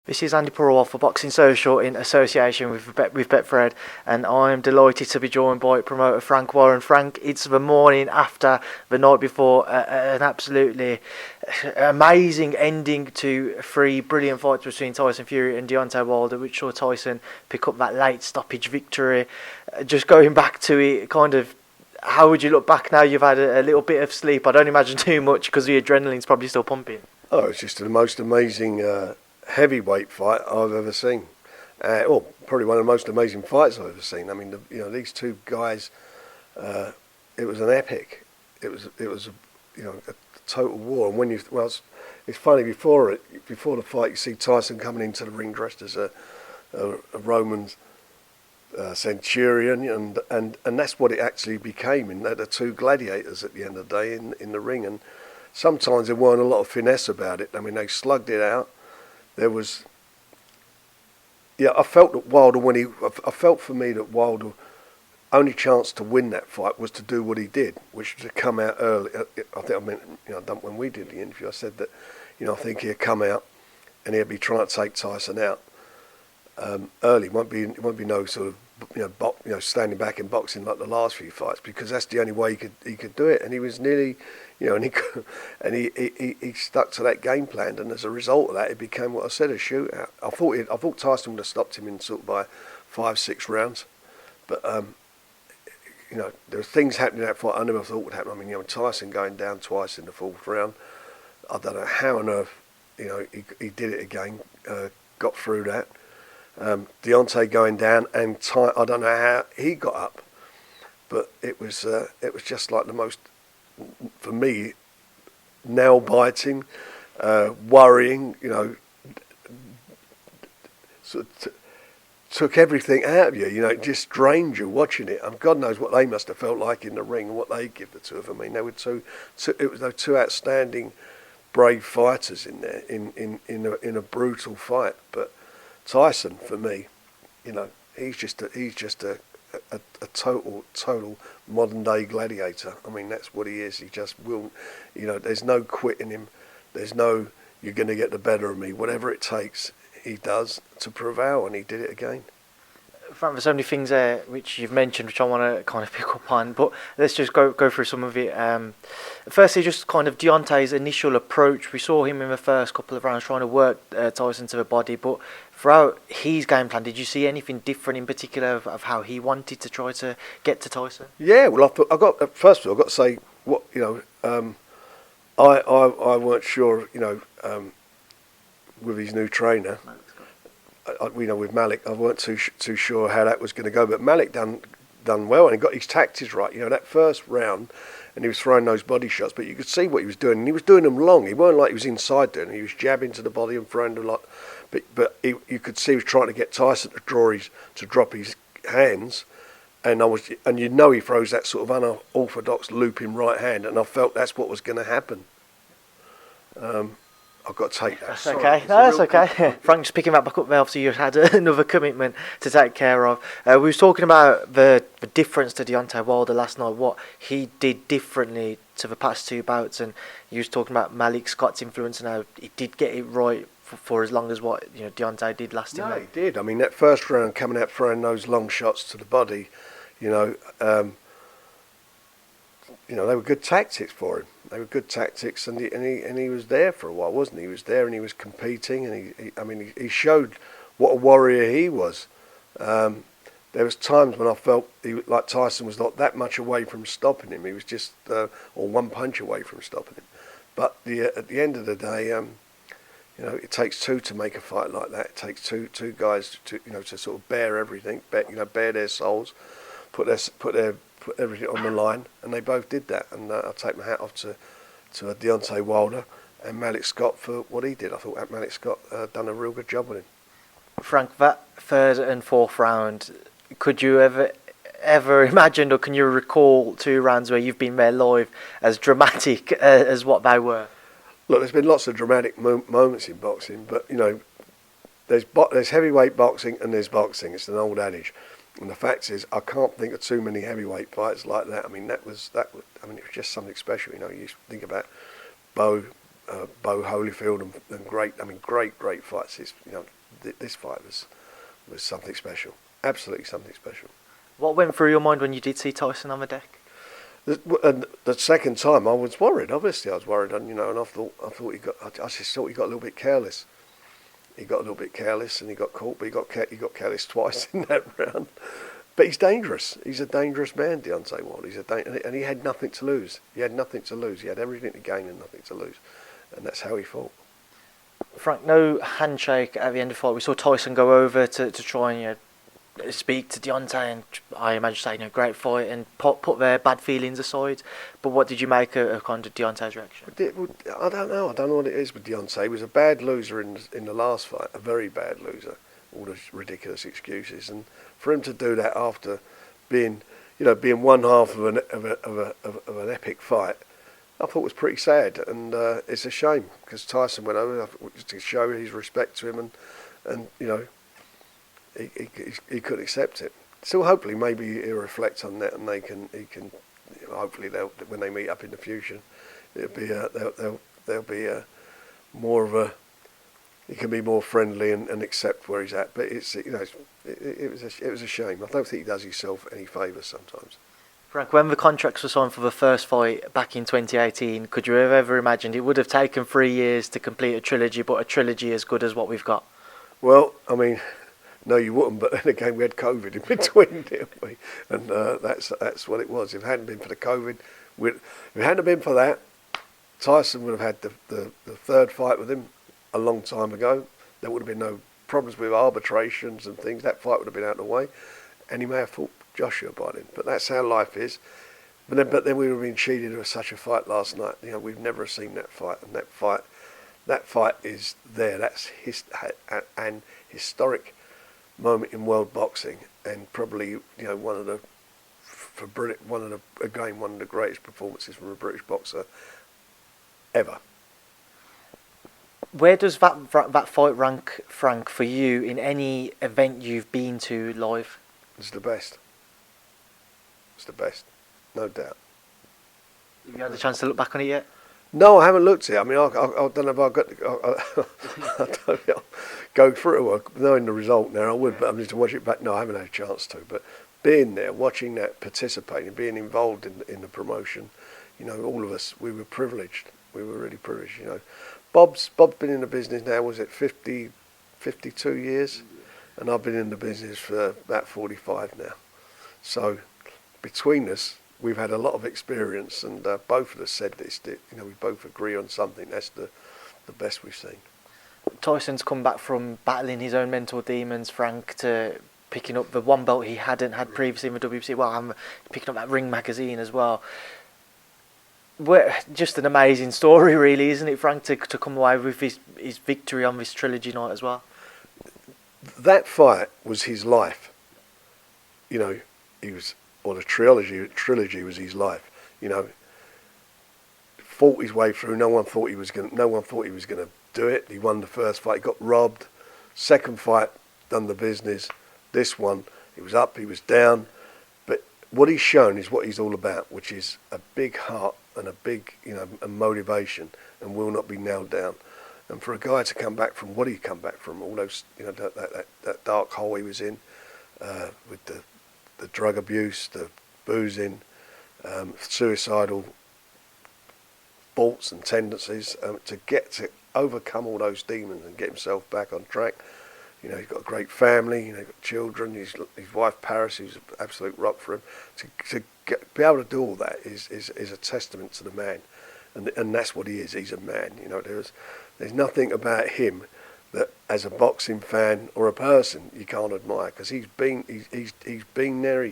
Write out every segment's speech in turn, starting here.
This is Andi Purewal for Boxing Social in association with Betfred, and I am delighted to be joined by promoter Frank Warren. Frank, it's the morning after the night before an absolutely amazing ending to three brilliant fights between Tyson Fury and Deontay Wilder, which saw Tyson pick up that late stoppage victory. Just going back to it, kind of, how would you look back now you've had a little bit of sleep? I don't imagine too much because the adrenaline's probably still pumping. Oh, it's just the most amazing heavyweight fight I've ever seen. Probably one of the most amazing fights I've ever seen. I mean, these two guys. It was an epic. It was a total war. And when it's funny before the fight, you see Tyson coming into the ring dressed as a Roman centurion, and that's what it actually became. And the two gladiators at the end of the day in the ring. And sometimes there weren't a lot of finesse about it. I mean, they slugged it out. There was, I felt that Wilder I felt for me that Wilder only chance to win that fight was to do what he did, which was to come out early. I think I meant, when we did the interview, I said that, I think he'd come out and he'd be trying to take Tyson out early. It won't be no sort of, standing back in boxing like the last few fights, because that's the only way he could do it. And he was nearly, and he stuck to that game plan, and as a result of that, it became what I said, a shootout. I thought Tyson would have stopped him in sort of by 5-6 rounds, but there were things happening in that fight I never thought would happen. I mean, Tyson going down twice in the fourth round. I don't know how on earth, he did it again, got through that. Deontay going down, and I don't know how he got up, but it was just like the most, for me, nail biting, worrying. Sort of took everything out of you. It just drained you watching it. And God knows what they must have felt like in the ring and what they give the two of them. I mean, they were two outstanding, brave fighters in there in a brutal fight, but. Tyson, for me, he's just a total modern day gladiator. I mean, that's what he is. He just will, there's no quitting him. There's no, you're going to get the better of me. Whatever it takes, he does to prevail, and he did it again. Frank, there's so many things there which you've mentioned, which I want to kind of pick up on, but let's just go through some of it. Firstly, just kind of Deontay's initial approach. We saw him in the first couple of rounds trying to work Tyson to the body, but throughout his game plan, did you see anything different in particular of how he wanted to try to get to Tyson? Yeah, well, first of all, I've got to say, I weren't sure, with his new trainer. With Malik, I weren't too sure how that was going to go, but Malik done well, and he got his tactics right. That first round, and he was throwing those body shots, but you could see what he was doing, and he was doing them long. He weren't like he was inside doing it. He was jabbing to the body and throwing a lot, but you could see he was trying to get Tyson to drop his hands, and he throws that sort of unorthodox looping right hand, and I felt that's what was going to happen. I've got to take that. That's okay. That's okay. Frank's picking that back up there. Obviously, you had another commitment to take care of. We was talking about the difference to Deontay Wilder last night, what he did differently to the past two bouts, and you was talking about Malik Scott's influence and how he did get it right for as long as what Deontay did last time. No, he did. I mean, that first round coming out throwing those long shots to the body, they were good tactics for him. They were good tactics, and he was there for a while, wasn't he? He was there, and he was competing, and he showed what a warrior he was. There was times when I felt like Tyson was not that much away from stopping him. He was just or one punch away from stopping him. But at the end of the day, it takes two to make a fight like that. It takes two guys to sort of bear everything, bear their souls, put everything on the line, and they both did that. And I take my hat off to Deontay Wilder and Malik Scott for what he did. I thought that Malik Scott done a real good job with him. Frank, that third and fourth round, could you ever imagine, or can you recall two rounds where you've been there live as dramatic as what they were? Look, there's been lots of dramatic moments in boxing, but there's heavyweight boxing and there's boxing. It's an old adage. And the fact is, I can't think of too many heavyweight fights like that. I mean, it was just something special. You know, you think about Bo Holyfield and great fights. This fight was something special. Absolutely something special. What went through your mind when you did see Tyson on the deck? The second time, I was worried. Obviously, I was worried, and I thought I just thought he got a little bit careless. He got a little bit careless, and he got caught. But he got careless twice in that round. But he's dangerous. He's a dangerous man, Deontay Wilder. And he had nothing to lose. He had nothing to lose. He had everything to gain and nothing to lose, and that's how he fought. Frank, no handshake at the end of the fight. We saw Tyson go over to try and speak to Deontay, and I imagine say great fight and put their bad feelings aside. But what did you make of kind of Deontay's reaction? I don't know. I don't know what it is with Deontay. He was a bad loser in the last fight, a very bad loser. All the ridiculous excuses, and for him to do that after being one half of an epic fight, I thought was pretty sad, and it's a shame because Tyson went over to show his respect to him, and he couldn't accept it. So hopefully maybe he'll reflect on that, and he can hopefully when they meet up in the future, there'll be more of a. He can be more friendly and accept where he's at, but it was a shame. I don't think he does himself any favours sometimes. Frank, when the contracts were signed for the first fight back in 2018, could you have ever imagined it would have taken 3 years to complete a trilogy, but a trilogy as good as what we've got? Well, I mean, no, you wouldn't. But then again, we had COVID in between, didn't we? And that's what it was. If it hadn't been for the COVID, if it hadn't been for that, Tyson would have had the third fight with him a long time ago. There would have been no problems with arbitrations and things. That fight would have been out of the way, and he may have fought Joshua by then. But that's how life is. But then we would have been cheated with such a fight last night. We've never seen that fight, and that fight is there. That's an historic moment in world boxing, and probably one of the greatest performances from a British boxer ever. Where does that fight rank, Frank, for you in any event you've been to live? It's the best. It's the best, no doubt. Have you had a chance to look back on it yet? No, I haven't looked at it. I mean, I don't know if I've got. I don't know. Go through it, knowing the result now, I would, but I'm just to watch it back. No, I haven't had a chance to. But being there, watching that, participating, being involved in the promotion, all of us, we were privileged. We were really privileged. Bob's been in the business now. Was it 52 years? And I've been in the business for about 45 now. So between us, we've had a lot of experience, and both of us said this. We both agree on something. That's the best we've seen. Tyson's come back from battling his own mental demons, Frank, to picking up the one belt he hadn't had previously in the WBC. Well, I'm picking up that Ring magazine as well. Just an amazing story, really, isn't it, Frank, to come away with his victory on this trilogy night as well? That fight was his life. He was, or the trilogy was his life. Fought his way through. No one thought he was going to do it. He won the first fight. He got robbed. Second fight, done the business. This one, he was up, he was down. But what he's shown is what he's all about, which is a big heart and a big, a motivation, and will not be nailed down. And for a guy to come back from what he come back from, all those, that dark hole he was in, with the drug abuse, the boozing, suicidal thoughts and tendencies, to overcome all those demons and get himself back on track. He's got a great family. He's got children. His wife Paris, who's an absolute rock for him. To be able to do all that is a testament to the man, and that's what he is. He's a man. There's nothing about him that, as a boxing fan or a person, you can't admire, because he's been there. He's been there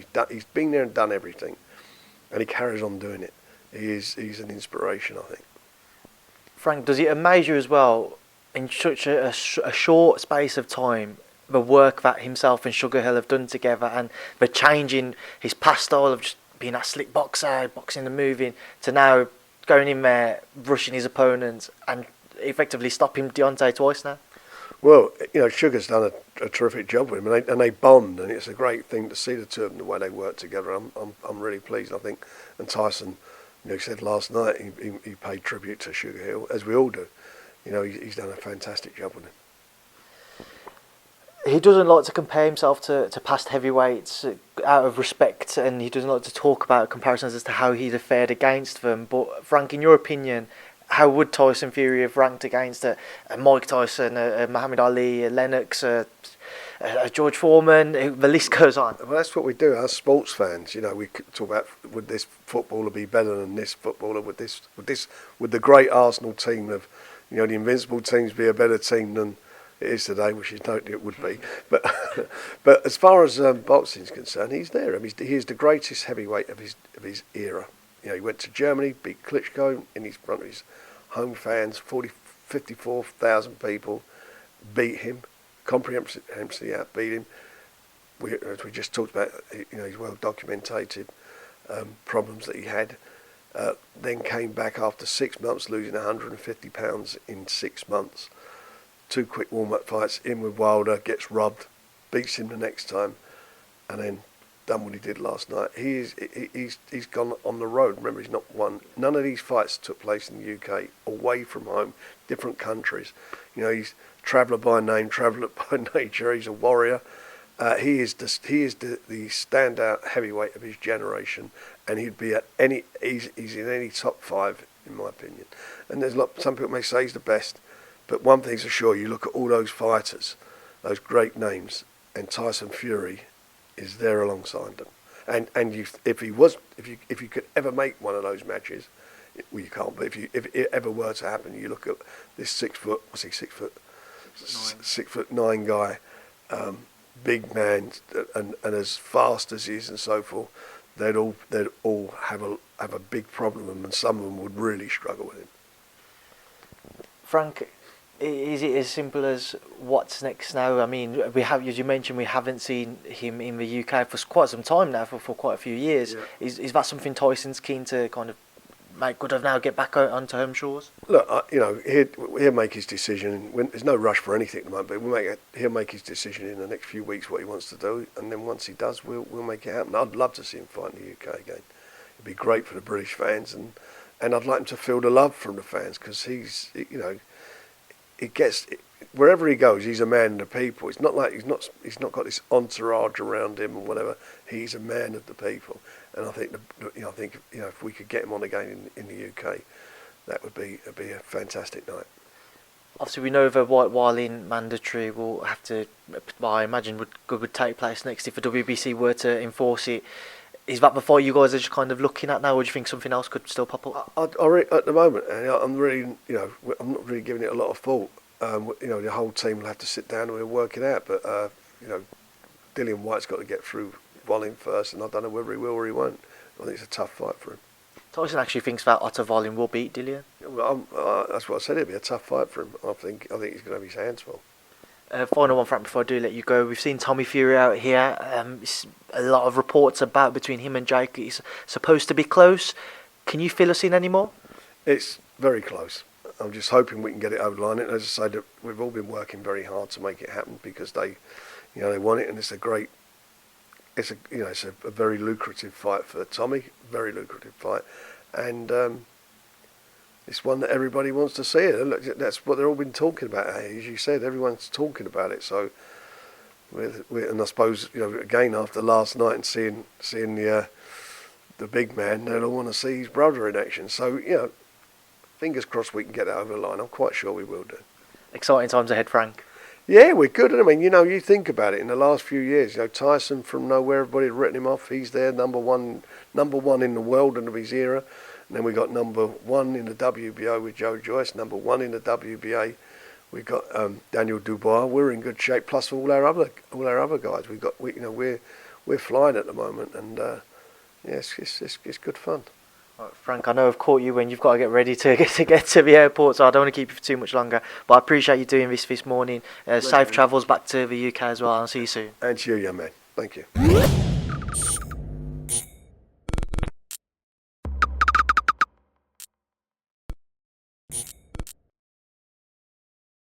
and done everything, and he carries on doing it. He's an inspiration, I think. Frank, does it amaze you as well, in such a short space of time, the work that himself and Sugar Hill have done together, and the change in his past style of just being that slick boxer, boxing and moving, to now going in there, rushing his opponents and effectively stopping Deontay twice now? Well, Sugar's done a terrific job with him, and they bond, and it's a great thing to see the two of them, the way they work together. I'm really pleased. I think, and Tyson, said last night he paid tribute to Sugar Hill, as we all do. He's done a fantastic job with him. He doesn't like to compare himself to past heavyweights out of respect, and he doesn't like to talk about comparisons as to how he'd have fared against them. But Frank, in your opinion, how would Tyson Fury have ranked against a Mike Tyson, a Muhammad Ali, a Lennox, a George Foreman? The list goes on. Well, that's what we do as sports fans. We talk about, would this footballer be better than this footballer? Would the great Arsenal team of, the invincible teams be a better team than it is today, which is no, it would be. But as far as boxing is concerned, he's there. I mean, he is the greatest heavyweight of his era. He went to Germany, beat Klitschko in front of his home fans, 54,000 people, beat him, comprehensively outbeat him. As we just talked about, his well documented problems that he had. Then came back after 6 months, losing 150 pounds in 6 months. 2 quick warm-up fights, in with Wilder, gets robbed, beats him the next time, and then done what he did last night. He's gone on the road. Remember, he's not won. None of these fights took place in the UK, away from home, different countries. He's traveller by name, traveller by nature. He's a warrior. He is the standout heavyweight of his generation, and he'd be he's in any top 5 in my opinion. And some people may say he's the best, but one thing's for sure: you look at all those fighters, those great names, and Tyson Fury is there alongside them. And if you could ever make one of those matches, well, you can't. But if it ever were to happen, you look at this 6 foot, 6'9" guy, big man, and as fast as he is and so forth, they'd all have a big problem with him, and some of them would really struggle with him. Frank, is it as simple as what's next now? I mean, we have, as you mentioned, we haven't seen him in the UK for quite some time now, for quite a few years. Yeah. Is that something Tyson's keen to kind of make good of now, get back onto home shores? Look, he'll make his decision. There's no rush for anything at the moment, but he'll make his decision in the next few weeks what he wants to do, and then once he does, we'll make it happen. I'd love to see him fight in the UK again. It'd be great for the British fans, and I'd like him to feel the love from the fans, because he's, it gets, wherever he goes, he's a man of the people. It's not like he's not got this entourage around him or whatever. He's a man of the people, and I think if we could get him on again in the UK, that'd be a fantastic night. Obviously, we know the white Wiling mandatory will have to, I imagine, would take place next if the WBC were to enforce it. Is that the fight you guys are just kind of looking at now, or do you think something else could still pop up? At the moment, I'm really, I'm not really giving it a lot of thought. The whole team will have to sit down and we'll work it out. But Dillian White's got to get through Wiling first, and I don't know whether he will or he won't. I think it's a tough fight for him. Tyson actually thinks that Otto Wiling will beat Dillian. Well, that's what I said. It'll be a tough fight for him. I think he's going to have his hands full. Final one, Frank, before I do let you go. We've seen Tommy Fury out here. A lot of reports about between him and Jake. It's supposed to be close. Can you fill us in any more? It's very close. I'm just hoping we can get it over the line. And as I say, we've all been working very hard to make it happen, because they want it, and it's a very lucrative fight for Tommy. Very lucrative fight, and it's one that everybody wants to see. It. That's what they've all been talking about. As you said, everyone's talking about it. So, and I suppose again after last night and seeing the big man, they'll all want to see his brother in action. So fingers crossed we can get that over the line. I'm quite sure we will do. Exciting times ahead, Frank. Yeah, we're good. I mean, you think about it. In the last few years, Tyson from nowhere, everybody had written him off. He's there, number one in the world and of his era. And then we got number 1 in the WBO with Joe Joyce, number 1 in the WBA. We got Daniel Dubois. We're in good shape. Plus all our other guys. We're flying at the moment, and it's good fun. Right, Frank, I know I've caught you when you've got to get ready to get to the airport, so I don't want to keep you for too much longer. But I appreciate you doing this morning. Safe travels back to the UK as well. I'll see you soon. And to you, young man. Thank you.